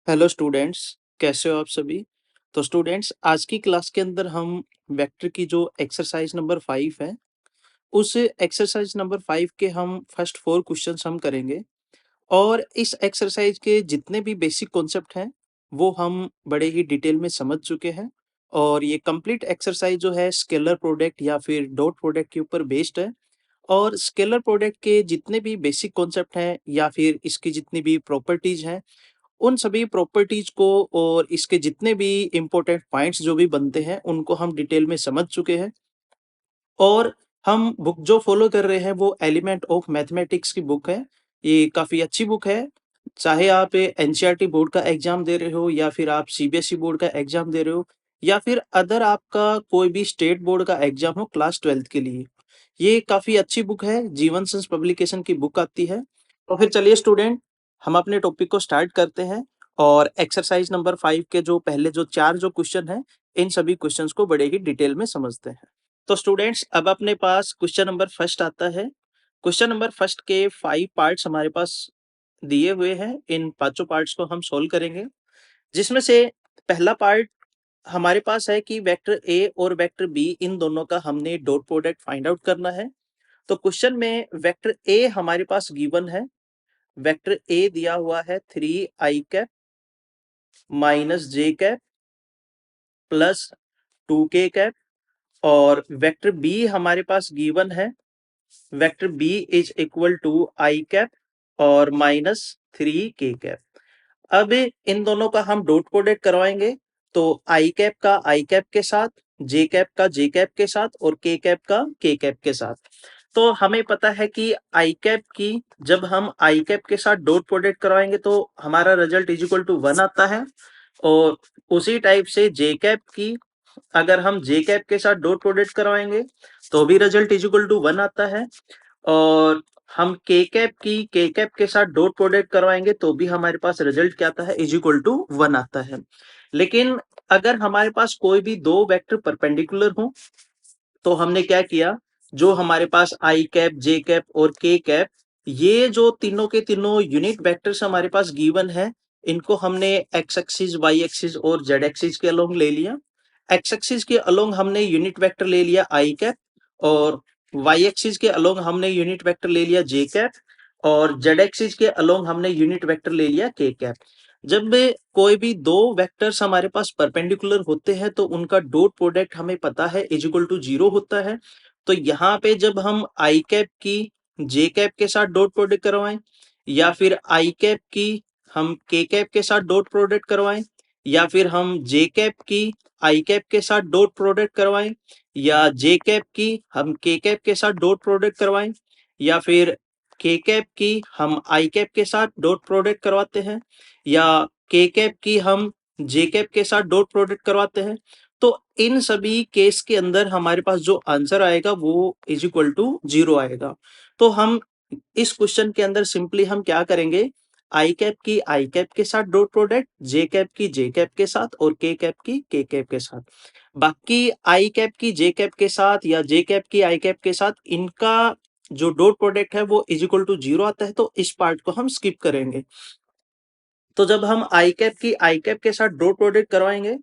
Hello students, कैसे हो आप सभी। तो स्टूडेंट्स, आज की क्लास के अंदर हम वेक्टर की जो एक्सरसाइज नंबर 5 है, उस एक्सरसाइज नंबर 5 के हम फर्स्ट 4 क्वेश्चंस हम करेंगे। और इस एक्सरसाइज के जितने भी बेसिक कॉन्सेप्ट हैं वो हम बड़े ही डिटेल में समझ चुके हैं। और ये कंप्लीट एक्सरसाइज जो है स्केलर प्रोडक्ट या फिर डॉट प्रोडक्ट के ऊपर बेस्ड है। और स्केलर प्रोडक्ट के जितने भी बेसिक कॉन्सेप्ट हैं या फिर इसकी जितनी भी प्रॉपर्टीज हैं, उन सभी प्रॉपर्टीज को और इसके जितने भी इम्पोर्टेंट पॉइंट्स जो भी बनते हैं उनको हम डिटेल में समझ चुके हैं। और हम बुक जो फॉलो कर रहे हैं वो एलिमेंट ऑफ मैथमेटिक्स की बुक है। ये काफ़ी अच्छी बुक है। चाहे आप एनसीईआरटी बोर्ड का एग्जाम दे रहे हो या फिर आप सीबीएसई बोर्ड का एग्जाम दे रहे हो या फिर अदर आपका कोई भी स्टेट बोर्ड का एग्जाम हो क्लास 12th के लिए, ये काफ़ी अच्छी बुक है। जीवन सेंस पब्लिकेशन की बुक आती है। तो फिर चलिए स्टूडेंट, हम अपने टॉपिक को स्टार्ट करते हैं और एक्सरसाइज नंबर 5 के जो पहले जो 4 जो क्वेश्चन हैं, इन सभी क्वेश्चंस को बड़े ही डिटेल में समझते हैं। तो स्टूडेंट्स, अब अपने पास क्वेश्चन नंबर फर्स्ट आता है। क्वेश्चन नंबर फर्स्ट के 5 पार्ट्स हमारे पास दिए हुए हैं। इन पांचों पार्ट्स को हम सोल्व करेंगे, जिसमें से पहला पार्ट हमारे पास है कि वेक्टर ए और वेक्टर बी इन दोनों का हमने डॉट प्रोडक्ट फाइंड आउट करना है। तो क्वेश्चन में वेक्टर ए हमारे पास गिवन है। वेक्टर ए दिया हुआ है 3i minus J cap plus 2k। और वेक्टर बी हमारे पास गिवन है। Vector B is equal to i और माइनस 3k। अब इन दोनों का हम डॉट प्रोडक्ट करवाएंगे। तो i का i के साथ, जे का जे के साथ और k के साथ। तो हमें पता है कि i की जब हम i के साथ डॉट प्रोडक्ट करवाएंगे तो हमारा रिजल्ट इज इक्वल टू 1 आता है। और उसी टाइप से जे की अगर हम जे के साथ डॉट प्रोडक्ट करवाएंगे तो भी रिजल्ट इज इक्वल टू 1 आता है। और हम के कैप के साथ डॉट प्रोडक्ट करवाएंगे तो भी हमारे पास रिजल्ट क्या आता है, इज इक्वल टू 1 आता है। लेकिन अगर हमारे पास कोई भी दो वेक्टर परपेंडिकुलर हो तो हमने क्या किया, जो हमारे पास आई कैप, जे कैप और के कैप, ये जो तीनों के तीनों यूनिट वेक्टर्स हमारे पास गिवन है, इनको हमने एक्स एक्सिस, वाई एक्सिस और जेड एक्सिस के अलोंग ले लिया। एक्स एक्सिस के अलोंग हमने यूनिट वेक्टर ले लिया आई कैप और वाई एक्सिस के अलोंग हमने यूनिट वेक्टर ले लिया जे कैप और जेड एक्सिस के अलोंग हमने यूनिट वेक्टर ले लिया के कैप। जब कोई भी दो वेक्टर्स हमारे पास परपेंडिकुलर होते हैं तो उनका डॉट प्रोडक्ट हमें पता है इज इक्वल टू 0 होता है। तो यहाँ पे जब हम आई कैप की जे कैप के साथ डॉट प्रोडक्ट करवाएं या फिर आई कैप की हम के कैप के साथ डॉट प्रोडक्ट करवाएं या फिर हम जे कैप की आई कैप के साथ डॉट प्रोडक्ट करवाएं या जे कैप की हम के कैप के साथ डॉट प्रोडक्ट करवाएं या फिर के कैप की हम आई कैप के साथ डॉट प्रोडक्ट करवाते हैं या के कैप की हम जे कैप के साथ डॉट प्रोडक्ट करवाते हैं, तो इन सभी केस के अंदर हमारे पास जो आंसर आएगा वो इज इक्वल टू 0 आएगा। तो हम इस क्वेश्चन के अंदर सिंपली हम क्या करेंगे, आई कैप की आई कैप के साथ डॉट प्रोडक्ट, जे कैप की जे कैप के साथ और के कैप की के कैप के साथ। बाकी आई कैप की जे कैप के साथ या जे कैप की आई कैप के साथ इनका जो डॉट प्रोडक्ट है वो इज इक्वल टू 0 आता है, तो इस पार्ट को हम स्किप करेंगे। तो जब हम आई कैप की आई कैप के साथ डॉट प्रोडक्ट करवाएंगे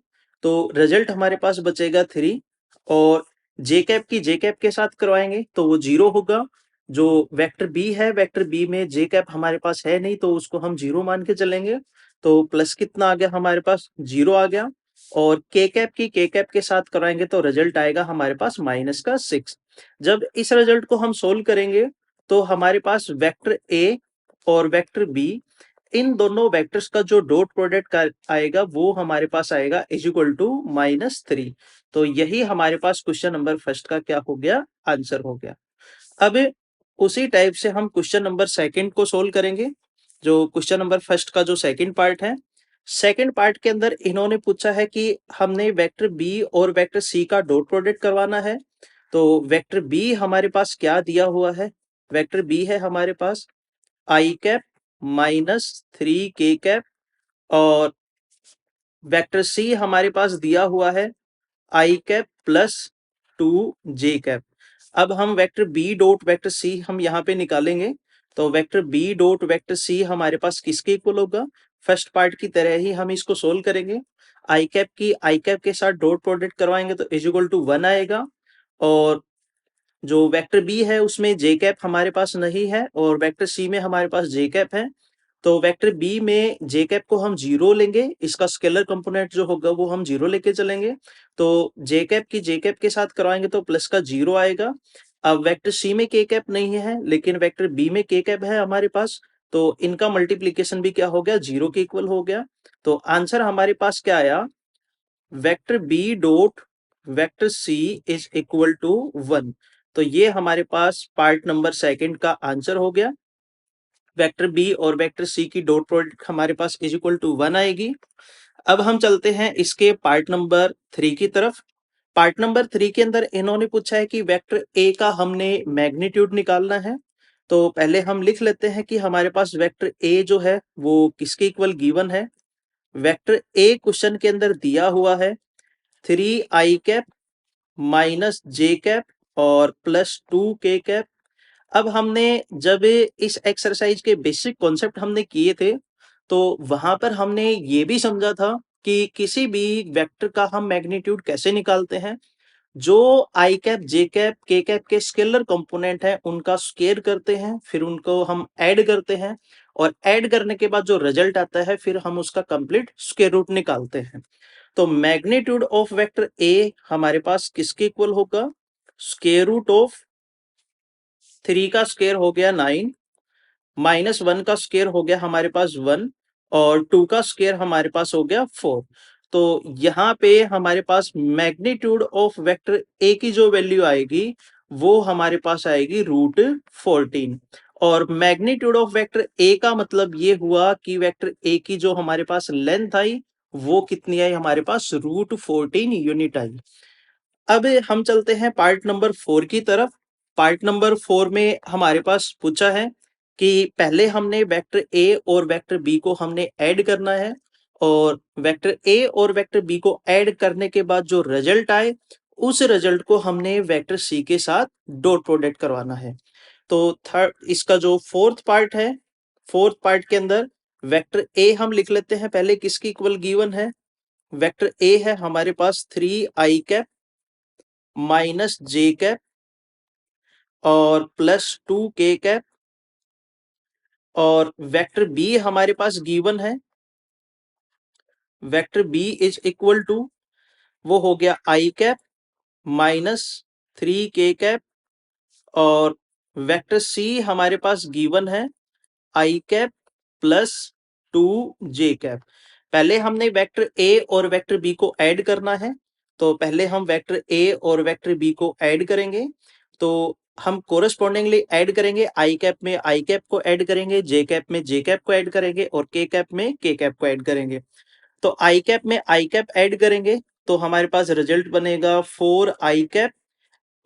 तो रिजल्ट हमारे पास बचेगा 3। और जे कैप की जे कैप के साथ करवाएंगे तो वो 0 होगा। जो वेक्टर बी है, वेक्टर बी में जे कैप हमारे पास है नहीं तो उसको हम 0 मान के चलेंगे। तो प्लस कितना आ गया हमारे पास, 0 आ गया। और के कैप की के कैप के साथ कराएंगे तो रिजल्ट आएगा हमारे पास माइनस का 6। जब इस रिजल्ट को हम सोल्व करेंगे तो हमारे पास वेक्टर ए और वेक्टर बी, इन दोनों वेक्टर्स का जो डॉट प्रोडक्ट आएगा वो हमारे पास आएगा इज इक्वल टू -3। तो यही हमारे पास क्वेश्चन नंबर फर्स्ट का क्या हो गया, आंसर हो गया। अब उसी टाइप से हम क्वेश्चन नंबर सेकंड को सोल्व करेंगे। जो क्वेश्चन नंबर फर्स्ट का जो सेकंड पार्ट है, सेकंड पार्ट के अंदर इन्होंने पूछा है कि हमने वेक्टर बी और वेक्टर सी का डॉट प्रोडक्ट करवाना है। तो वेक्टर बी हमारे पास क्या दिया हुआ है, वेक्टर बी है हमारे पास आई कैप -3k और वेक्टर सी हमारे पास दिया हुआ है आई कैप +2j। अब हम vector B dot vector C हम यहाँ पे निकालेंगे। तो vector B dot vector C हमारे पास किसके इक्वल होगा, फर्स्ट पार्ट की तरह ही हम इसको सोल्व करेंगे। आई कैप के साथ डॉट प्रोडक्ट करवाएंगे तो इज इक्वल टू 1 आएगा, और जो वेक्टर बी है उसमें जे कैप हमारे पास नहीं है और वेक्टर सी में हमारे पास जे कैप है। तो वेक्टर बी में जे कैप को हम जीरो लेंगे, इसका स्केलर कंपोनेंट जो होगा वो हम जीरो लेके चलेंगे। तो जे कैप के साथ करवाएंगे तो प्लस का जीरो आएगा। अब वेक्टर सी में के कैप नहीं है लेकिन वेक्टर बी में के कैप है हमारे पास, तो इनका मल्टीप्लीकेशन भी क्या हो गया, जीरो के इक्वल हो गया। तो आंसर हमारे पास क्या आया, vector B dot vector C is equal to 1। तो ये हमारे पास पार्ट नंबर सेकंड का आंसर हो गया। वेक्टर बी और वेक्टर सी की डॉट प्रोडक्ट हमारे पास इज इक्वल टू 1 आएगी। अब हम चलते हैं इसके पार्ट नंबर 3 की तरफ। पार्ट नंबर 3 के अंदर इन्होंने पूछा है कि वेक्टर ए का हमने मैग्नीट्यूड निकालना है। तो पहले हम लिख लेते हैं कि हमारे पास वेक्टर ए जो है वो किसके इक्वल गिवन है। वेक्टर ए क्वेश्चन के अंदर दिया हुआ है 3i cap minus J cap और प्लस 2k कैप। अब हमने जब इस एक्सरसाइज के बेसिक कॉन्सेप्ट हमने किए थे तो वहां पर हमने ये भी समझा था कि किसी भी वेक्टर का हम मैग्नीट्यूड कैसे निकालते हैं। जो आई कैप जे कैप के कैप के स्केलर कंपोनेंट है उनका स्केयर करते हैं, फिर उनको हम ऐड करते हैं और ऐड करने के बाद जो रिजल्ट आता है फिर हम उसका कंप्लीट स्क्वायर रूट निकालते हैं। तो मैग्नीट्यूड ऑफ वेक्टर ए हमारे पास किसके इक्वल होगा, स्क्वायर रूट ऑफ 3 का स्क्वायर हो गया 9, माइनस 1 का स्क्वायर हो गया हमारे पास 1 और 2 का स्क्वायर हमारे पास हो गया 4। तो यहाँ पे हमारे पास मैग्नीट्यूड ऑफ वेक्टर ए की जो वैल्यू आएगी वो हमारे पास आएगी √14। और मैग्नीट्यूड ऑफ वेक्टर ए का मतलब ये हुआ कि वेक्टर ए की जो हमारे पास लेंथ आई वो कितनी आई, हमारे पास √14 यूनिट आई। अब हम चलते हैं पार्ट नंबर 4 की तरफ। पार्ट नंबर 4 में हमारे पास पूछा है कि पहले हमने वेक्टर ए और वेक्टर बी को हमने ऐड करना है और वेक्टर ए और वेक्टर बी को ऐड करने के बाद जो रिजल्ट आए उस रिजल्ट को हमने वेक्टर सी के साथ डॉट प्रोडक्ट करवाना है। तो थर्ड इसका जो फोर्थ पार्ट है, फोर्थ पार्ट के अंदर वेक्टर ए हम लिख लेते हैं पहले किसकी इक्वल गिवन है। वेक्टर ए है हमारे पास 3i cap minus J cap और प्लस 2k कैप, और वेक्टर बी हमारे पास गिवन है, vector B is equal to वो हो गया I cap minus 3k cap, और वेक्टर सी हमारे पास गिवन है I cap plus 2j cap. पहले हमने वेक्टर ए और वेक्टर बी को ऐड करना है, तो पहले हम वेक्टर ए और वेक्टर बी को ऐड करेंगे। तो हम कोरस्पॉन्डिंगली ऐड करेंगे, आई कैप में आई कैप को ऐड करेंगे, जे कैप में जे कैप को ऐड करेंगे और के कैप में के कैप को ऐड करेंगे। तो आई कैप में आई कैप ऐड करेंगे तो हमारे पास रिजल्ट बनेगा 4i कैप,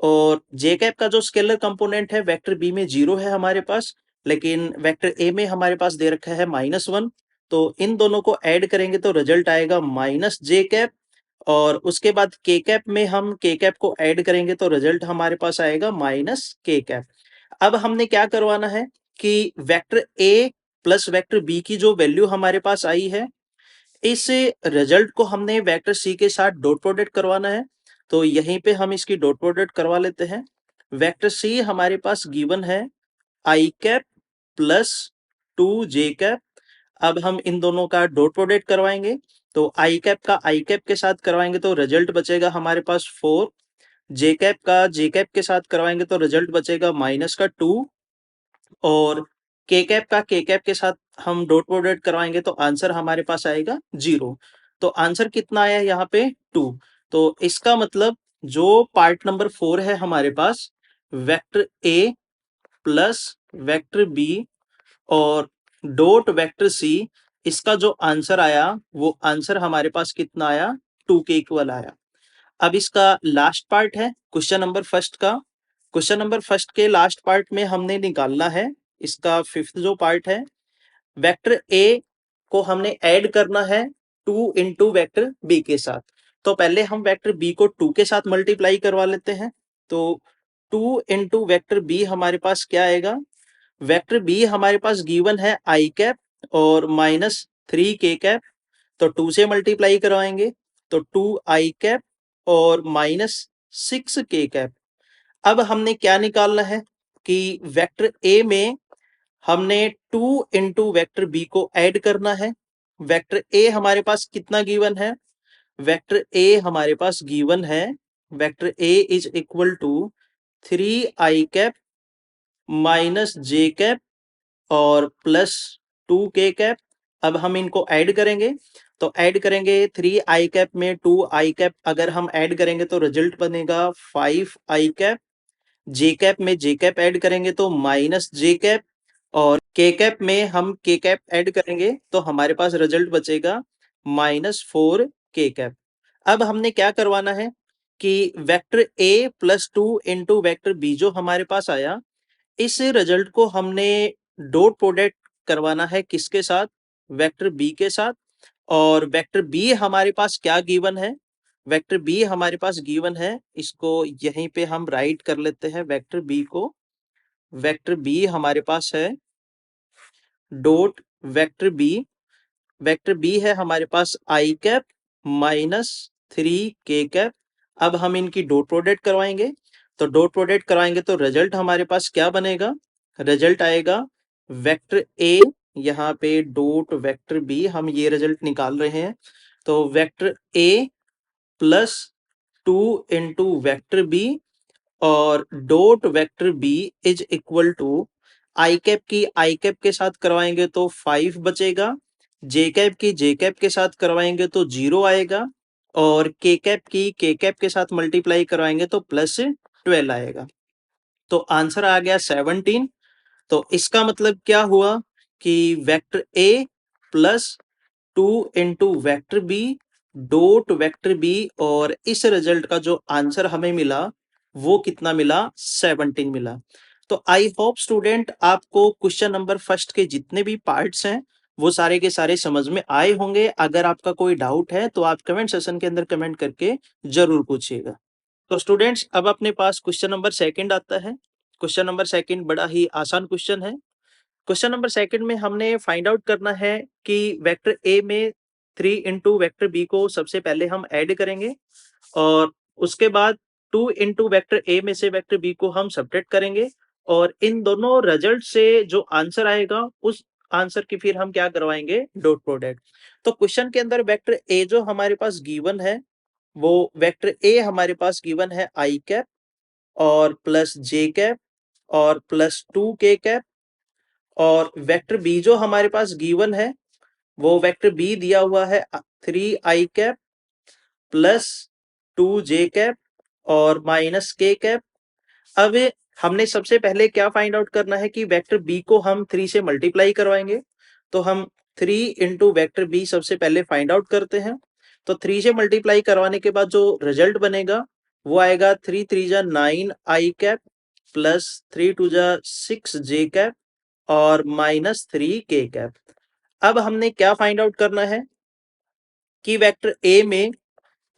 और जे कैप का जो स्केलर कंपोनेंट है वेक्टर बी में 0 है हमारे पास, लेकिन वेक्टर ए में हमारे पास दे रखा है -1। तो इन दोनों को ऐड करेंगे तो रिजल्ट आएगा -j कैप, और उसके बाद के कैप में हम के कैप को ऐड करेंगे तो रिजल्ट हमारे पास आएगा -k कैप। अब हमने क्या करवाना है कि vector A plus vector B की जो वैल्यू हमारे पास आई है इस रिजल्ट को हमने वेक्टर सी के साथ डॉट प्रोडक्ट करवाना है। तो यहीं पे हम इसकी डॉट प्रोडक्ट करवा लेते हैं। वेक्टर सी हमारे पास गिवन है I cap plus 2j cap. अब हम इन दोनों का डॉट प्रोडक्ट करवाएंगे तो आई कैप का आई कैप के साथ करवाएंगे तो रिजल्ट बचेगा हमारे पास 4, जे कैप का जे कैप के साथ करवाएंगे तो रिजल्ट बचेगा -2, और के कैप का के कैप के साथ हम डॉट प्रोडक्ट करवाएंगे तो आंसर हमारे पास आएगा 0। तो आंसर कितना आया यहाँ पे 2। तो इसका मतलब जो पार्ट नंबर 4 है हमारे पास vector A plus vector B और डॉट वेक्टर सी, इसका जो आंसर आया वो आंसर हमारे पास कितना आया, 2 के इक्वल आया। अब इसका लास्ट पार्ट है क्वेश्चन नंबर फर्स्ट का। क्वेश्चन नंबर फर्स्ट के लास्ट पार्ट में हमने निकालना है इसका फिफ्थ जो पार्ट है, वेक्टर ए को हमने ऐड करना है 2 इंटू वेक्टर बी के साथ। तो पहले हम वेक्टर बी को 2 के साथ मल्टीप्लाई करवा लेते हैं। तो 2 इंटू वेक्टर बी हमारे पास क्या आएगा, वेक्टर बी हमारे पास गिवन है आई कैप और 3k कैप, तो 2 से मल्टीप्लाई करवाएंगे तो 2i कैप और -6k कैप। अब हमने क्या निकालना है कि वेक्टर ए में हमने 2 इंटू वेक्टर बी को ऐड करना है। वेक्टर ए हमारे पास कितना गिवन है? वेक्टर ए हमारे पास गिवन है, vector A is equal to 3i cap -j cap और +2k कैप। अब हम इनको ऐड करेंगे, तो ऐड करेंगे 3i कैप में 2i कैप, अगर हम ऐड करेंगे तो रिजल्ट बनेगा 5i कैप। जे कैप में जे कैप ऐड करेंगे तो -j कैप, और के कैप में हम के कैप ऐड करेंगे तो हमारे पास रिजल्ट बचेगा -4k कैप। अब हमने क्या करवाना है कि vector A +2 into vector B जो हमारे पास आया, इस रिजल्ट को हमने डॉट प्रोडक्ट करवाना है किसके साथ? वेक्टर बी के साथ। और वेक्टर बी हमारे पास क्या गिवन है? वेक्टर बी हमारे पास गिवन है, इसको यहीं पे हम राइट कर लेते हैं वेक्टर बी को। वेक्टर बी हमारे पास है dot vector B. Vector B है हमारे पास i कैप -3k कैप। अब हम इनकी डॉट प्रोडक्ट करवाएंगे, तो डॉट प्रोडक्ट कराएंगे तो रिजल्ट हमारे पास क्या बनेगा? रिजल्ट आएगा वेक्टर ए, यहाँ पे डॉट वेक्टर बी, हम ये रिजल्ट निकाल रहे हैं। तो vector A +2 into vector B और dot vector B is equal to I cap की आई कैप के साथ करवाएंगे तो 5 बचेगा, जे कैप की जे कैप के साथ करवाएंगे तो 0 आएगा, और के कैप की के कैप के साथ मल्टीप्लाई करवाएंगे तो +12 आएगा। तो आंसर आ गया 17। तो इसका मतलब क्या हुआ कि vector A +2 into vector B dot vector B, और इस रिजल्ट का जो आंसर हमें मिला वो कितना मिला? 17 मिला। तो आई होप स्टूडेंट आपको क्वेश्चन नंबर फर्स्ट के जितने भी पार्ट्स हैं वो सारे के सारे समझ में आए होंगे। अगर आपका कोई डाउट है तो आप कमेंट सेशन के अंदर कमेंट करके जरूर पूछिएगा। तो स्टूडेंट्स अब अपने पास क्वेश्चन नंबर सेकंड आता है। क्वेश्चन नंबर सेकंड बड़ा ही आसान क्वेश्चन है। क्वेश्चन नंबर सेकंड में हमने फाइंड आउट करना है कि वेक्टर ए में 3 इंटू वेक्टर बी को सबसे पहले हम ऐड करेंगे, और उसके बाद 2 इंटू वेक्टर ए में से वेक्टर बी को हम सब्ट्रैक्ट करेंगे, और इन दोनों रिजल्ट से जो आंसर आएगा उस आंसर की फिर हम क्या करवाएंगे? Dot product. तो क्वेश्चन के अंदर वेक्टर ए जो हमारे पास गिवन है, वो वेक्टर ए हमारे पास गिवन है i कैप और +j कैप और +2k कैप, और वेक्टर बी जो हमारे पास गिवन है वो वेक्टर बी दिया हुआ है 3i कैप +2j कैप और -k कैप। अब हमने सबसे पहले क्या फाइंड आउट करना है कि वेक्टर बी को हम 3 से मल्टीप्लाई करवाएंगे, तो हम 3 इंटू वेक्टर बी सबसे पहले फाइंड आउट करते हैं। तो 3 से मल्टीप्लाई करवाने के बाद जो रिजल्ट बनेगा वो आएगा 3 3 जा 9i कैप +3 2 जा 6j कैप और -3k कैप। अब हमने क्या फाइंड आउट करना है कि वेक्टर ए में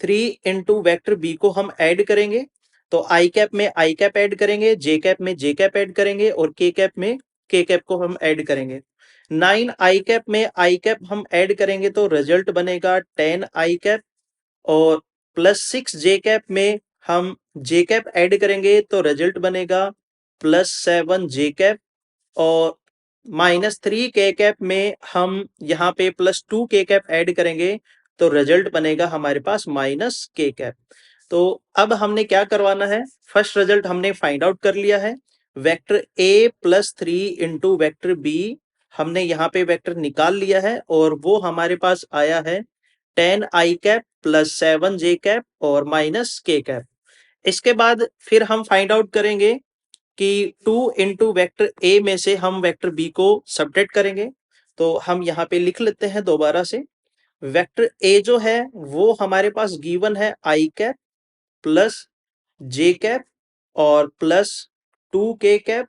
3 इंटू वेक्टर बी को हम ऐड करेंगे, तो आई कैप में आई कैप ऐड करेंगे, जे कैप में जे कैप ऐड करेंगे और के कैप में के कैप को हम ऐड करेंगे। 9i कैप में आई कैप हम ऐड करेंगे तो रिजल्ट बनेगा 10i कैप, और +6j कैप में हम जे कैप ऐड करेंगे तो रिजल्ट बनेगा +7j कैप, और -3k कैप में हम यहाँ पे +2k कैप ऐड करेंगे तो रिजल्ट बनेगा हमारे पास -k कैप। तो अब हमने क्या करवाना है? फर्स्ट रिजल्ट हमने फाइंड आउट कर लिया है, vector a +3 into vector b हमने यहाँ पे वेक्टर निकाल लिया है, और वो हमारे पास आया है 10i कैप +7j कैप और -k कैप। इसके बाद फिर हम फाइंड आउट करेंगे कि 2 इंटू वेक्टर ए में से हम वेक्टर बी को सब्ट्रैक्ट करेंगे, तो हम यहाँ पे लिख लेते हैं दोबारा से। वेक्टर ए जो है वो हमारे पास गिवन है i कैप +j कैप और +2k कैप,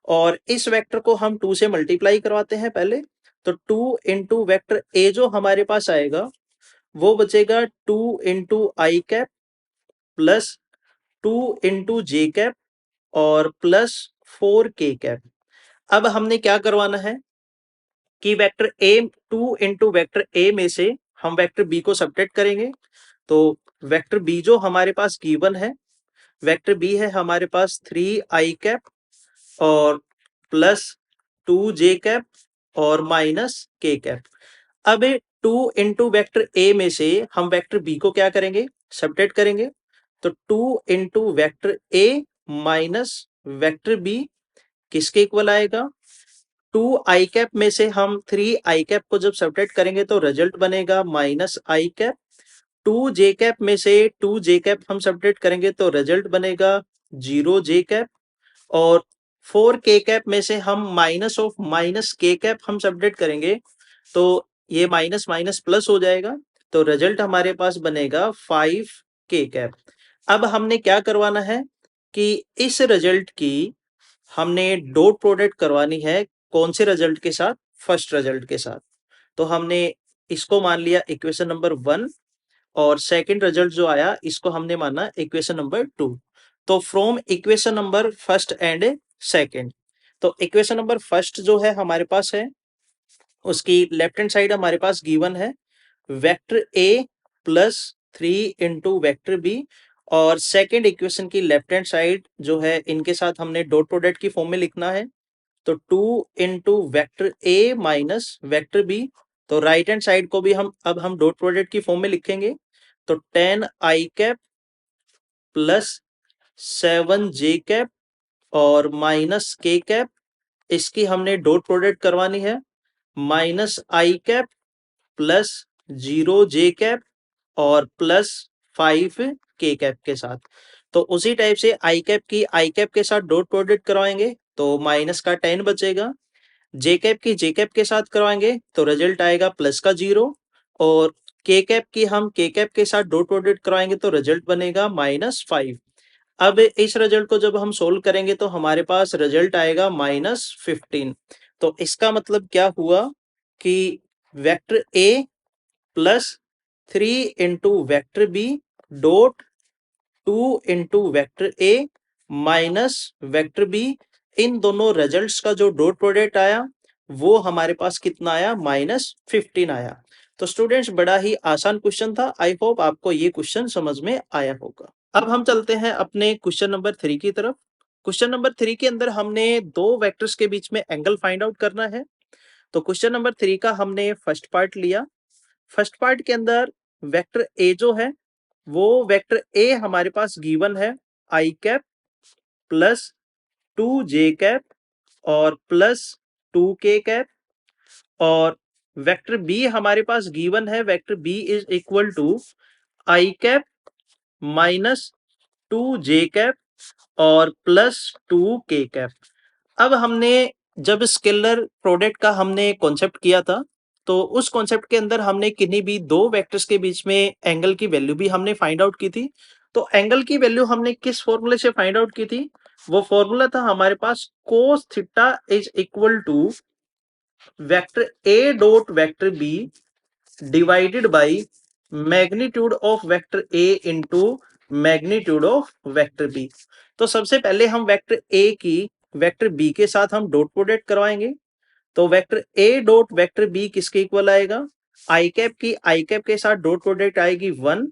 और इस वेक्टर को हम 2 से मल्टीप्लाई करवाते हैं पहले। तो 2 इंटू वेक्टर ए जो हमारे पास आएगा वो बचेगा 2 into i cap +2 into j cap और +4k कैप। अब हमने क्या करवाना है कि वेक्टर ए 2 इंटू वैक्टर ए में से हम वैक्टर बी को सबट्रैक्ट करेंगे। तो वैक्टर बी जो हमारे पास गिवन है, वैक्टर बी है हमारे पास 3i कैप और प्लस 2j कैप और माइनस k कैप। अब 2 इंटू वैक्टर ए में से हम वैक्टर बी को क्या करेंगे, सबट्रैक्ट करेंगे। तो 2 into vector A minus vector B किसके इक्वल आएगा, 2i कैप में से हम 3i कैप को जब सबट्रैक्ट करेंगे तो रिजल्ट बनेगा minus i cap. 2j cap में से 2j कैप हम सबट्रैक्ट करेंगे तो रिजल्ट बनेगा 0j कैप। और 4k कैप में से हम minus of minus k cap हम सबट्रैक्ट करेंगे तो ये माइनस माइनस प्लस हो जाएगा, तो रिजल्ट हमारे पास बनेगा 5k कैप। अब हमने क्या करवाना है कि इस रिजल्ट की हमने डॉट प्रोडक्ट करवानी है, कौन से रिजल्ट के साथ, फर्स्ट रिजल्ट के साथ। तो हमने इसको मान लिया इक्वेशन नंबर 1 और सेकंड रिजल्ट जो आया इसको हमने माना इक्वेशन नंबर 2। तो from equation number first and second, तो इक्वेशन नंबर फर्स्ट जो है हमारे पास है, उसकी लेफ्ट हैंड साइड हमारे पास गिवन है vector A plus 3 into vector B, और सेकेंड इक्वेशन की लेफ्ट हैंड साइड जो है इनके साथ हमने डॉट प्रोडक्ट की फॉर्म में लिखना है। तो 2 into vector A minus vector B, तो राइट हैंड साइड को भी हम डॉट प्रोडक्ट की फॉर्म में लिखेंगे। तो 10i cap plus 7j cap और माइनस k कैप, इसकी हमने डॉट प्रोडक्ट करवानी है minus i cap plus 0j cap और प्लस 5k कैप के साथ। तो उसी टाइप से i कैप की i कैप के साथ डॉट प्रोडक्ट करवाएंगे तो माइनस का 10 बचेगा, जे कैप की जे कैप के साथ करवाएंगे तो रिजल्ट आएगा प्लस का 0, और के कैप की हम के कैप के साथ डॉट प्रोडक्ट करवाएंगे तो रिजल्ट बनेगा -5। अब इस रिजल्ट को जब हम सोल्व करेंगे तो हमारे पास रिजल्ट आएगा -15। तो इसका मतलब क्या हुआ कि vector A plus 3 into vector B dot 2 into vector A minus vector B, इन दोनों रिजल्ट्स का जो डॉट प्रोडक्ट आया वो हमारे पास कितना आया, -15 आया। तो स्टूडेंट्स बड़ा ही आसान क्वेश्चन था, आई होप आपको ये क्वेश्चन समझ में आया होगा। अब हम चलते हैं अपने क्वेश्चन नंबर 3 की तरफ। क्वेश्चन नंबर 3 के अंदर हमने दो वेक्टर्स के बीच में एंगल फाइंड आउट करना है। तो क्वेश्चन नंबर 3 का हमने फर्स्ट पार्ट लिया। फर्स्ट पार्ट के अंदर वेक्टर ए जो है वो वेक्टर ए हमारे पास गिवन है I cap plus 2j cap और प्लस 2k कैप, और वेक्टर बी हमारे पास गिवन है vector B is equal to I cap minus 2j cap और प्लस 2k कैप। अब हमने जब स्केलर प्रोडक्ट का हमने कॉन्सेप्ट किया था तो उस कॉन्सेप्ट के अंदर हमने किन्हीं भी दो वेक्टर्स के बीच में एंगल की वैल्यू भी हमने फाइंड आउट की थी। तो एंगल की वैल्यू हमने किस फॉर्मूले से फाइंड आउट की थी, वो फॉर्मूला था हमारे पास cos theta is equal to vector A dot vector B divided by magnitude of vector A into magnitude of vector B. तो सबसे पहले हम वेक्टर ए की वेक्टर बी के साथ हम डॉट प्रोडक्ट करवाएंगे। तो vector A dot vector B किसके इक्वल आएगा, आई कैप की आई कैप के साथ डॉट प्रोडक्ट आएगी 1,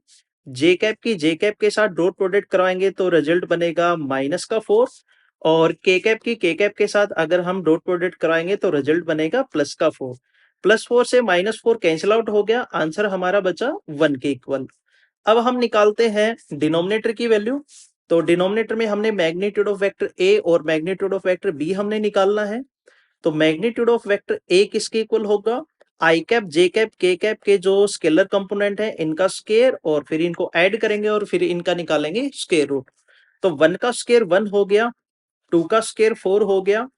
जे कैप की जे कैप के साथ डॉट प्रोडक्ट करवाएंगे तो रिजल्ट बनेगा -4, और के कैप की के कैप के साथ अगर हम डॉट प्रोडक्ट कराएंगे तो रिजल्ट बनेगा +4। +4 से -4 कैंसिल आउट हो गया, आंसर हमारा बचा 1 के इक्वल। अब हम निकालते हैं डिनोमिनेटर की वैल्यू। तो डिनोमिनेटर में हमने मैग्नीट्यूड ऑफ वेक्टर ए और मैग्नीट्यूड ऑफ वेक्टर बी हमने निकालना है। तो मैग्नीट्यूड ऑफ वेक्टर ए किसके इक्वल होगा, आई कैप जे कैप के कैप के जो स्केलर कंपोनेंट है इनका स्केयर, और फिर इनको ऐड करेंगे और फिर इनका निकालेंगे स्केयर रूट। तो 1 का स्केयर 1 हो गया, 2 का स्केयर 4 हो गया,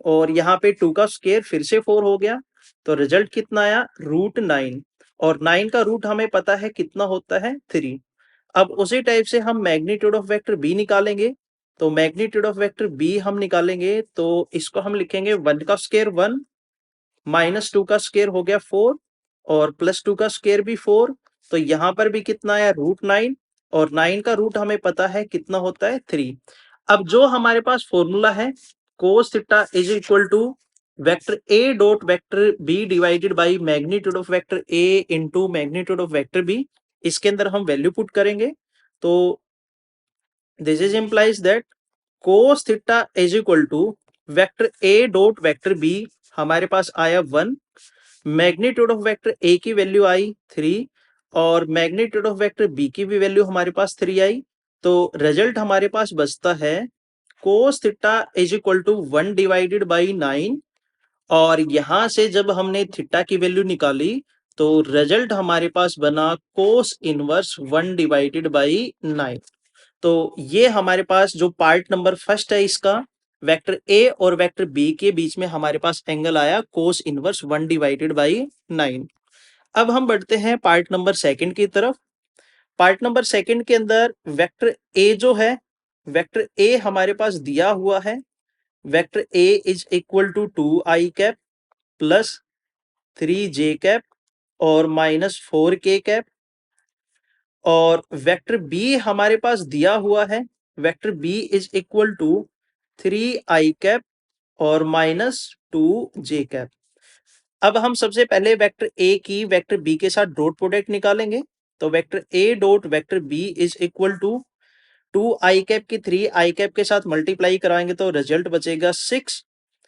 और यहाँ पे 2 का स्केयर फिर से 4 हो गया। तो रिजल्ट कितना आया, √9, और 9 का रूट हमें पता है कितना होता है, 3। अब उसी टाइप से हम मैग्नीट्यूड ऑफ वेक्टर बी निकालेंगे। तो मैग्नीट्यूड ऑफ वेक्टर बी हम निकालेंगे तो इसको हम लिखेंगे 1 का स्केयर 1 -2 का स्केयर हो गया 4 और +2 का स्केयर भी 4। तो यहाँ पर भी कितना आया, √9, और 9 का रूट हमें पता है कितना होता है, 3। अब जो हमारे पास फॉर्मूला है cos theta is equal to vector A dot vector B divided by magnitude of vector A into magnitude of vector B, इसके अंदर हम वैल्यू पुट करेंगे। तो this is implies that cos theta is equal to vector A dot vector B हमारे पास आया 1, magnitude of vector A की value आई 3 और मैग्नीट्यूड ऑफ वेक्टर बी की भी वैल्यू हमारे पास 3 आई। तो रिजल्ट हमारे पास बचता है cos theta is equal to 1 divided by 9, और यहां से जब हमने थीटा की वैल्यू निकाली तो रिजल्ट हमारे पास बना कोस इनवर्स 1 डिवाइडेड बाई 9। तो ये हमारे पास जो पार्ट नंबर फर्स्ट है इसका, वेक्टर ए और वेक्टर बी के बीच में हमारे पास एंगल आया कोस इनवर्स 1 डिवाइडेड बाई 9। अब हम बढ़ते हैं पार्ट नंबर सेकंड की तरफ। पार्ट नंबर सेकंड के अंदर वेक्टर ए जो है, वेक्टर ए हमारे पास दिया हुआ है, vector A is equal to 2i cap plus 3j cap और माइनस 4k कैप, और वेक्टर बी हमारे पास दिया हुआ है, vector B is equal to 3i cap और माइनस 2j कैप। अब हम सबसे पहले वेक्टर ए की वेक्टर बी के साथ डॉट प्रोडक्ट निकालेंगे। तो vector A dot vector B is equal to 2i cap की 3i कैप के साथ मल्टीप्लाई कराएंगे तो रिजल्ट बचेगा 6,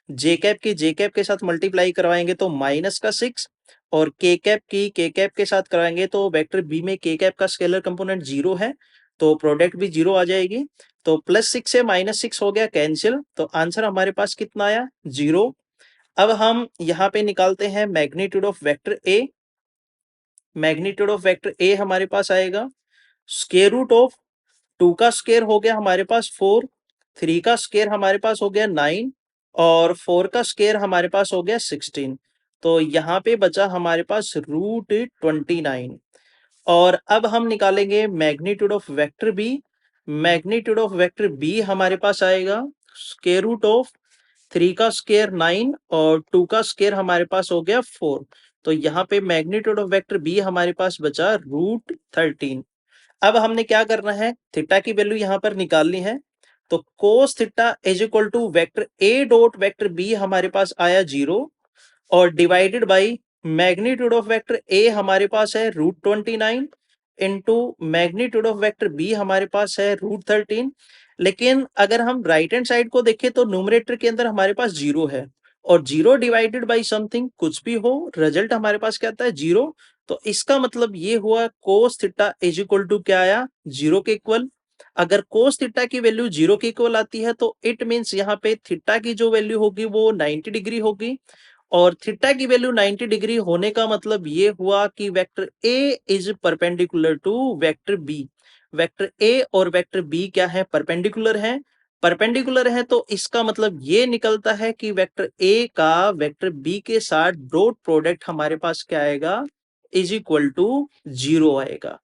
जे कैप की जे कैप के साथ मल्टीप्लाई करवाएंगे तो माइनस का 6, और के कैप की के कैप के साथ कराएंगे तो वेक्टर बी में के कैप का स्केलर कंपोनेंट 0 है तो प्रोडक्ट भी 0 आ जाएगी। तो +6 से -6 हो गया कैंसिल, तो आंसर हमारे पास कितना आया 0। अब हम यहाँ पे निकालते हैं magnitude of vector A. Magnitude of vector A हमारे पास आएगा स्क्वायर रूट ऑफ 2 का स्क्वायर हो गया हमारे पास 4, 3 का स्क्वायर हमारे पास हो गया 9 और 4 का स्क्वायर हमारे पास हो गया 16। तो यहाँ पे बचा हमारे पास √29। और अब हम निकालेंगे magnitude of vector B. Magnitude of vector B हमारे पास आएगा स्क्वायर रूट ऑफ 3 का स्क्वायर 9 और 2 का स्क्वायर हमारे पास हो गया 4। तो यहाँ पे मैग्नीट्यूड ऑफ वेक्टर बी हमारे पास बचा √13। अब हमने क्या करना है, थीटा की वैल्यू यहाँ पर निकालनी है। तो cos theta is equal to vector A dot vector B हमारे पास आया 0 और divided by magnitude of vector A हमारे पास है √29 into magnitude of vector B हमारे पास है √13। लेकिन अगर हम राइट हैंड साइड को देखें तो न्यूमरेटर के अंदर हमारे पास 0 है और 0 डिवाइडेड बाई समथिंग कुछ भी हो, रिजल्ट हमारे पास क्या आता है 0। तो इसका मतलब ये हुआ cos theta is equal to क्या आया 0 के इक्वल। अगर कोस थीटा की वैल्यू 0 के इक्वल आती है तो इट मींस यहाँ पे थीटा की जो वैल्यू होगी वो 90 डिग्री होगी, और थीटा की वैल्यू 90 डिग्री होने का मतलब ये हुआ कि vector A is perpendicular to vector B. Vector A और वेक्टर बी क्या है, परपेंडिकुलर है। परपेंडिकुलर है तो इसका मतलब ये निकलता है कि वेक्टर ए का वेक्टर बी के साथ डॉट प्रोडक्ट हमारे पास क्या आएगा इज इक्वल टू 0 आएगा।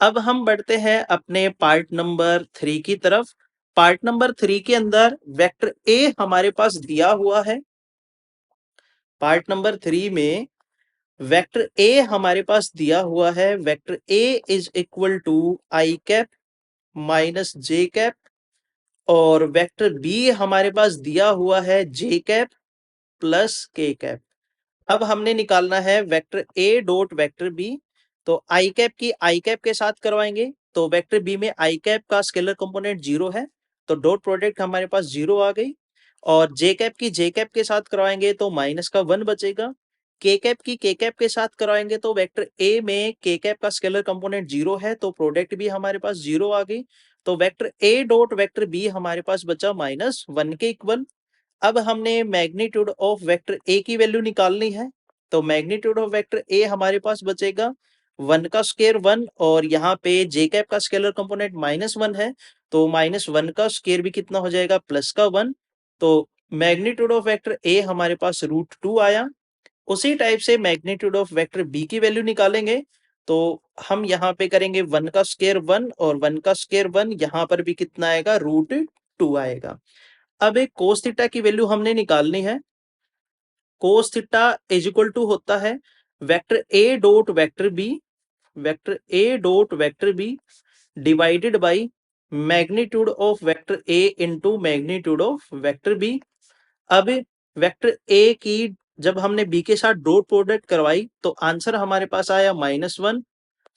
अब हम बढ़ते हैं अपने पार्ट नंबर 3 की तरफ। पार्ट नंबर 3 के अंदर वेक्टर ए हमारे पास दिया हुआ है। पार्ट नंबर 3 में वेक्टर ए हमारे पास दिया हुआ है, vector A is equal to i cap minus j cap, और वेक्टर बी हमारे पास दिया हुआ है j cap plus k cap. अब हमने निकालना है vector A dot vector B. तो आई कैप की आई कैप के साथ करवाएंगे तो वेक्टर बी में आई कैप का स्केलर कंपोनेंट 0 है तो डॉट प्रोडक्ट हमारे पास 0 आ गई, और जे कैप की जे कैप के साथ करवाएंगे तो माइनस का 1 बचेगा। के कैप की के कैप के साथ करवाएंगे तो वेक्टर ए में के कैप का स्केलर कंपोनेंट 0 है तो प्रोडक्ट भी हमारे पास 0 आ गई। तो vector A dot vector B हमारे पास बचा -1 के इक्वल। अब हमने मैग्नीट्यूड ऑफ वेक्टर ए की वैल्यू निकालनी है। तो मैग्नीट्यूड ऑफ वेक्टर ए हमारे पास बचेगा 1 का स्क्वायर 1 और यहाँ पे जे कैप का स्केलर कंपोनेंट -1 है तो -1 का स्क्वायर भी कितना हो जाएगा +1। तो मैग्नीट्यूड ऑफ वेक्टर ए हमारे पास √2 आया। उसी टाइप से मैग्नीट्यूड ऑफ वेक्टर बी की वैल्यू निकालेंगे तो हम यहाँ पे करेंगे 1 का स्क्वायर 1 और 1 का स्क्वायर 1, यहाँ पर भी कितना आएगा √2 आएगा। अब एक कोस थीटा की वैल्यू हमने निकालनी है। Cos theta is equal to होता है vector A dot vector B, vector A dot vector B divided by magnitude of vector A into magnitude of vector B. अब वेक्टर ए की जब हमने बी के साथ डॉट प्रोडक्ट करवाई तो आंसर हमारे पास आया -1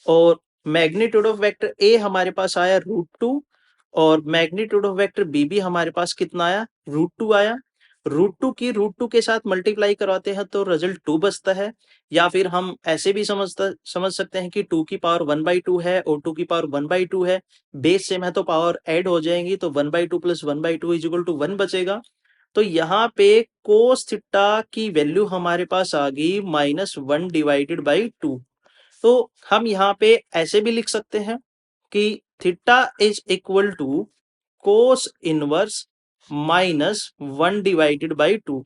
और मैग्नीट्यूड ऑफ वेक्टर ए हमारे पास आया √2 और मैग्नीट्यूड ऑफ वेक्टर बी भी हमारे पास कितना आया, √2 आया। √2 की √2 के साथ मल्टीप्लाई करवाते हैं तो रिजल्ट 2 बचता है, या फिर हम ऐसे भी समझ सकते हैं कि 2 की पावर 1/2 है और 2 की पावर 1/2 है, बेस सेम है तो पावर ऐड हो जाएंगी, तो 1/2 + 1/2 = 1 बचेगा। तो यहाँ पे कोस थीटा की वैल्यू हमारे पास आ गई -1/2। तो हम यहाँ पे ऐसे भी लिख सकते हैं कि theta is equal to cos inverse -1/2।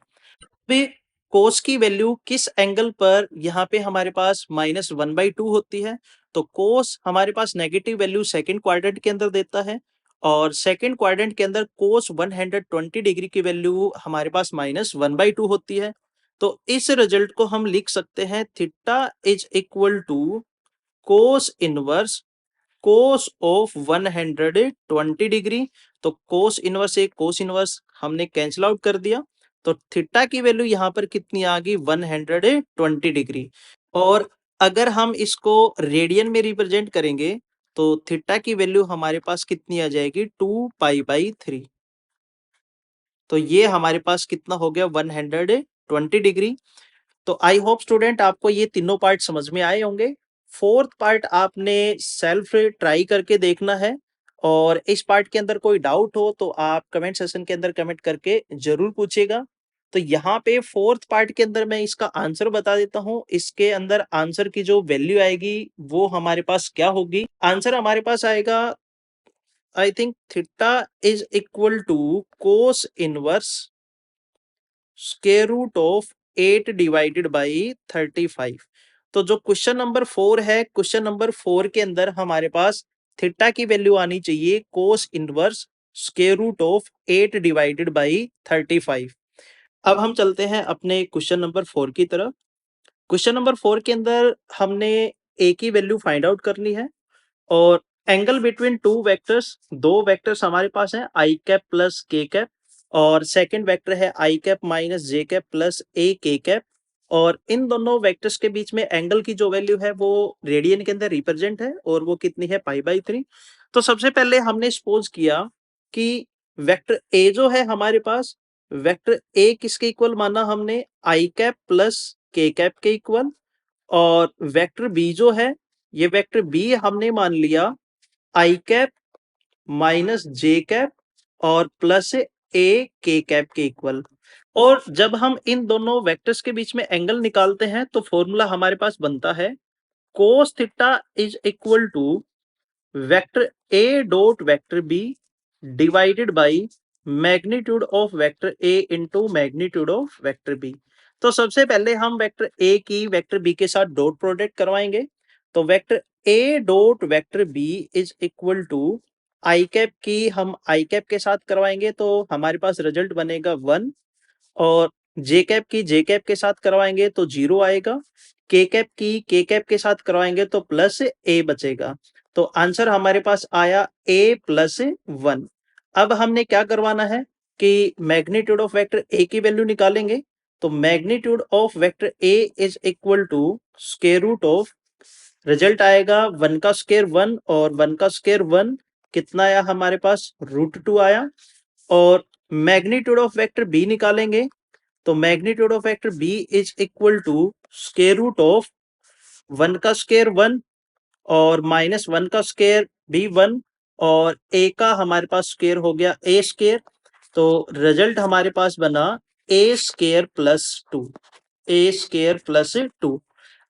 पे कोस की वैल्यू किस एंगल पर यहाँ पे हमारे पास -1/2 होती है, तो कोस हमारे पास नेगेटिव वैल्यू सेकंड क्वाड्रेंट के अंदर देता है और सेकंड क्वाड्रेंट के अंदर कोस 120 डिग्री की वैल्यू हमारे पास -1/2 होती है। तो इस रिजल्ट को हम लिख सकते हैं theta is equal to cos inverse cos of 120 degree. तो कोस इनवर्स एक कोस इनवर्स हमने कैंसिल आउट कर दिया, तो थीटा की वैल्यू यहाँ पर कितनी आ गई, 120 डिग्री। और अगर हम इसको रेडियन में रिप्रेजेंट करेंगे तो थीटा की वैल्यू हमारे पास कितनी आ जाएगी, 2π/3। तो ये हमारे पास कितना हो गया, 120 डिग्री। तो आई होप स्टूडेंट आपको ये तीनों पार्ट समझ में आए होंगे। फोर्थ पार्ट आपने सेल्फ ट्राई करके देखना है और इस पार्ट के अंदर कोई डाउट हो तो आप कमेंट सेशन के अंदर कमेंट करके जरूर पूछेगा। तो यहाँ पे फोर्थ पार्ट के अंदर मैं इसका आंसर बता देता हूँ। इसके अंदर आंसर की जो वैल्यू आएगी वो हमारे पास क्या होगी, आंसर हमारे पास आएगा, I think theta is equal to cos inverse square root of 8 divided by 35। तो जो क्वेश्चन नंबर 4 है, क्वेश्चन नंबर 4 के अंदर हमारे पास थीटा की वैल्यू आनी चाहिए cos inverse square root of 8 divided by 35। अब हम चलते हैं अपने क्वेश्चन नंबर 4 की तरफ। क्वेश्चन नंबर 4 के अंदर हमने ए की वैल्यू फाइंड आउट करनी है और एंगल बिटवीन टू वेक्टर्स, दो वेक्टर्स हमारे पास है आई कैप प्लस के कैप और सेकंड वेक्टर है I cap minus J cap plus ए के कैप। और इन दोनों वेक्टर्स के बीच में एंगल की जो वैल्यू है वो रेडियन के अंदर रिप्रेजेंट है और वो कितनी है, π/3। तो सबसे पहले हमने सपोज किया कि वेक्टर ए जो है हमारे पास, वेक्टर ए किसके इक्वल माना हमने, आई कैप प्लस के कैप के इक्वल। और वेक्टर बी जो है, ये वेक्टर बी हमने मान लिया आई कैप माइनस जे कैप और प्लस ए के कैप के इक्वल। और जब हम इन दोनों वेक्टर्स के बीच में एंगल निकालते हैं तो फॉर्मूला हमारे पास बनता है cos theta is equal to vector A dot vector B divided by magnitude of vector A into magnitude of vector B. तो सबसे पहले हम वेक्टर ए की वेक्टर बी के साथ डॉट प्रोडक्ट करवाएंगे। तो vector A dot vector B is equal to I cap की हम आई कैप के साथ करवाएंगे तो हमारे पास रिजल्ट बनेगा 1 और जे कैप की जे कैप के साथ करवाएंगे तो 0 आएगा, के कैप की के कैप के साथ करवाएंगे तो प्लस ए बचेगा। तो आंसर हमारे पास आया a + 1। अब हमने क्या करवाना है कि मैग्नीट्यूड ऑफ वेक्टर a की वैल्यू निकालेंगे। तो magnitude of vector a is equal to square root of, result आएगा 1 का स्क्वायर 1 और 1 का स्क्वायर 1, कितना आया हमारे पास, √2 आया। और मैग्नीट्यूड ऑफ वेक्टर b निकालेंगे तो magnitude of vector b is equal to square root of 1 का स्क्वायर 1 और -1 का स्क्वायर भी 1 और a का हमारे पास स्क्वायर हो गया a स्क्वायर। तो रिजल्ट हमारे पास बना a स्क्वायर + 2, a स्क्वायर + 2।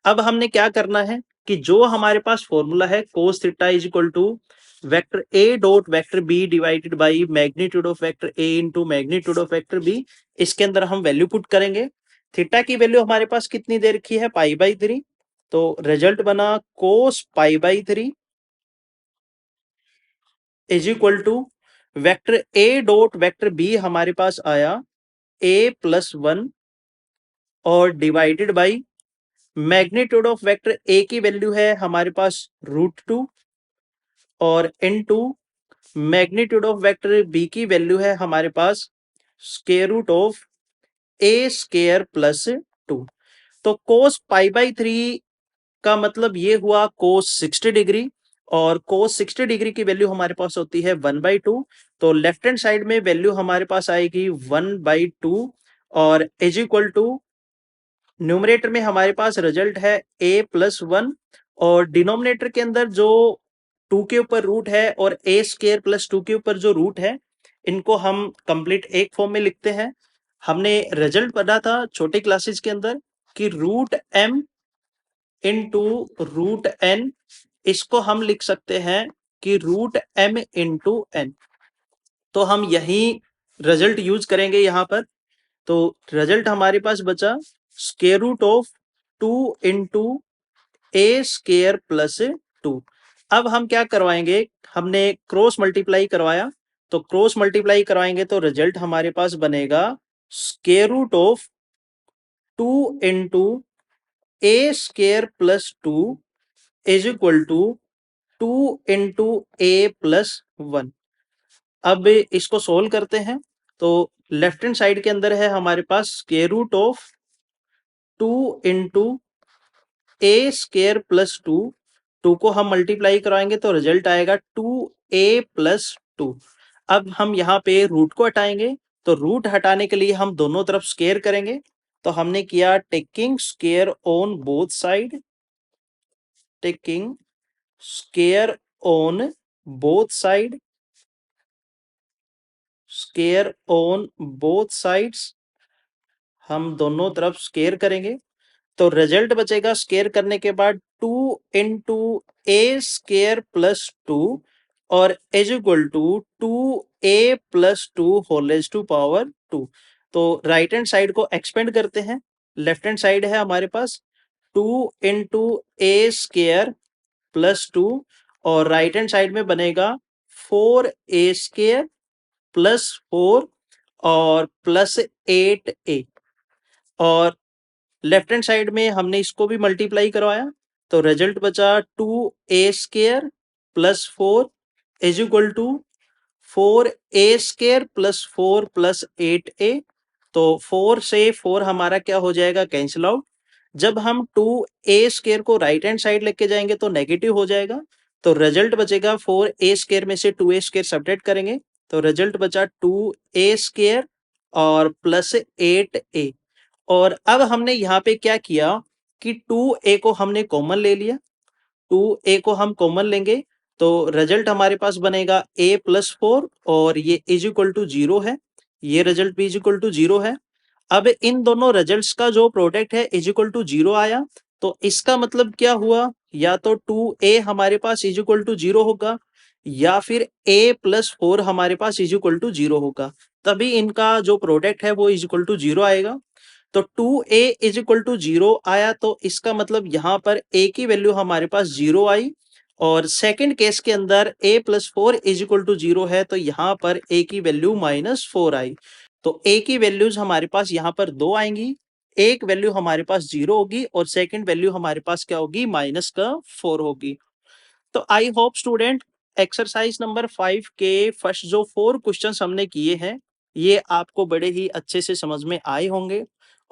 अब हमने क्या करना है कि जो हमारे पास फॉर्मूला है cos theta is equal to vector a dot vector b divided by magnitude of vector a into magnitude of vector b, इसके अंदर हम वैल्यू पुट करेंगे। थीटा की वैल्यू हमारे पास कितनी दे रखी है, π/3। तो रिजल्ट बना cos π/3 is equal to vector a dot vector b हमारे पास आया a + 1 और divided by magnitude of vector a की वैल्यू है हमारे पास √2 और into magnitude of vector B की वैल्यू है हमारे पास square root of A square plus 2। तो cos π/3 का मतलब ये हुआ cos 60 डिग्री, और cos 60 डिग्री की वैल्यू हमारे पास होती है 1/2। तो लेफ्ट हैंड साइड में वैल्यू हमारे पास आएगी 1/2, और इज इक्वल टू न्यूमरेटर में हमारे पास रिजल्ट है a+1, और डिनोमिनेटर के अंदर जो 2 के ऊपर रूट है और a स्केयर प्लस 2 के ऊपर जो रूट है, इनको हम कंप्लीट एक फॉर्म में लिखते हैं। हमने रिजल्ट पढ़ा था छोटे क्लासेस के अंदर कि √m इंटू √n, इसको हम लिख सकते हैं कि √m इंटू n। तो हम यही रिजल्ट यूज करेंगे यहाँ पर। तो रिजल्ट हमारे पास बचा square root of 2 into A square plus 2। अब हम क्या करवाएंगे, हमने क्रॉस मल्टीप्लाई करवाया, तो क्रॉस मल्टीप्लाई करवाएंगे तो रिजल्ट हमारे पास बनेगा square root of 2 into A square plus 2 is equal to 2 into A plus 1। अब इसको सोल्व करते हैं। तो लेफ्ट हैंड साइड के अंदर है हमारे पास square root of 2 into A square plus 2। 2 को हम मल्टीप्लाई कराएंगे तो रिजल्ट आएगा 2a+2। अब हम यहाँ पे रूट को हटाएंगे, तो रूट हटाने के लिए हम दोनों तरफ स्केयर करेंगे। तो हमने किया taking square on both side, taking square on both side, square on both sides, हम दोनों तरफ स्केयर करेंगे। तो रिजल्ट बचेगा स्केयर करने के बाद 2 इंटू ए स्केयर प्लस 2 और is equal to 2a+2 whole raise to power 2। तो राइट हैंड साइड को एक्सपेंड करते हैं। लेफ्ट हैंड साइड है हमारे पास 2 इंटू ए स्केयर प्लस 2, और राइट हैंड साइड में बनेगा 4a स्केयर प्लस 4 और प्लस 8a, और लेफ्ट हैंड साइड में हमने इसको भी मल्टीप्लाई करवाया, तो रिजल्ट बचा 2a square plus 4 is equal to 4a square plus 4 plus 8a। तो 4 से 4 हमारा क्या हो जाएगा, कैंसिल आउट। जब हम 2a स्केयर को राइट हैंड साइड लेके जाएंगे तो नेगेटिव हो जाएगा। तो रिजल्ट बचेगा 4a स्केयर में से 2a स्केयर सब्ट्रैक्ट करेंगे, तो रिजल्ट बचा 2a स्केयर और प्लस 8a। और अब हमने यहाँ पे क्या किया कि 2a को हमने कॉमन ले लिया, 2a को हम कॉमन लेंगे तो रिजल्ट हमारे पास बनेगा a+4, और ये इज इक्वल टू 0 है, ये रिजल्ट भी इज इक्वल टू 0 है। अब इन दोनों रिजल्ट्स का जो प्रोडक्ट है इज इक्वल टू 0 आया, तो इसका मतलब क्या हुआ, या तो 2a हमारे पास इज इक्वल टू 0 होगा, या फिर a+4 हमारे पास इज इक्वल टू 0 होगा, तभी इनका जो प्रोडक्ट है वो इज इक्वल टू 0 आएगा। तो 2a इज इक्वल टू 0 आया, तो इसका मतलब यहाँ पर a की वैल्यू हमारे पास 0 आई, और सेकंड केस के अंदर a+4 इज इक्वल टू 0 है, तो यहाँ पर a की वैल्यू -4 आई। तो a की वैल्यूज हमारे पास यहाँ पर 2 आएंगी, एक वैल्यू हमारे पास 0 होगी और सेकंड वैल्यू हमारे पास क्या होगी, -4 होगी। तो I hope student exercise number 5 के फर्स्ट जो 4 क्वेश्चंस हमने किए हैं ये आपको बड़े ही अच्छे से समझ में आए होंगे,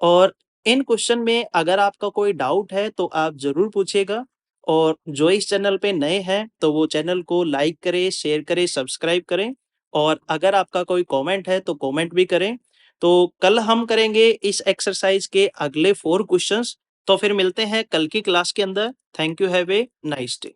और इन क्वेश्चन में अगर आपका कोई डाउट है तो आप जरूर पूछिएगा, और जो इस चैनल पे नए हैं तो वो चैनल को लाइक करें, शेयर करें, सब्सक्राइब करें, और अगर आपका कोई कमेंट है तो कमेंट भी करें। तो कल हम करेंगे इस एक्सरसाइज के अगले 4 क्वेश्चंस। तो फिर मिलते हैं कल की क्लास के अंदर। Thank you, have a nice day.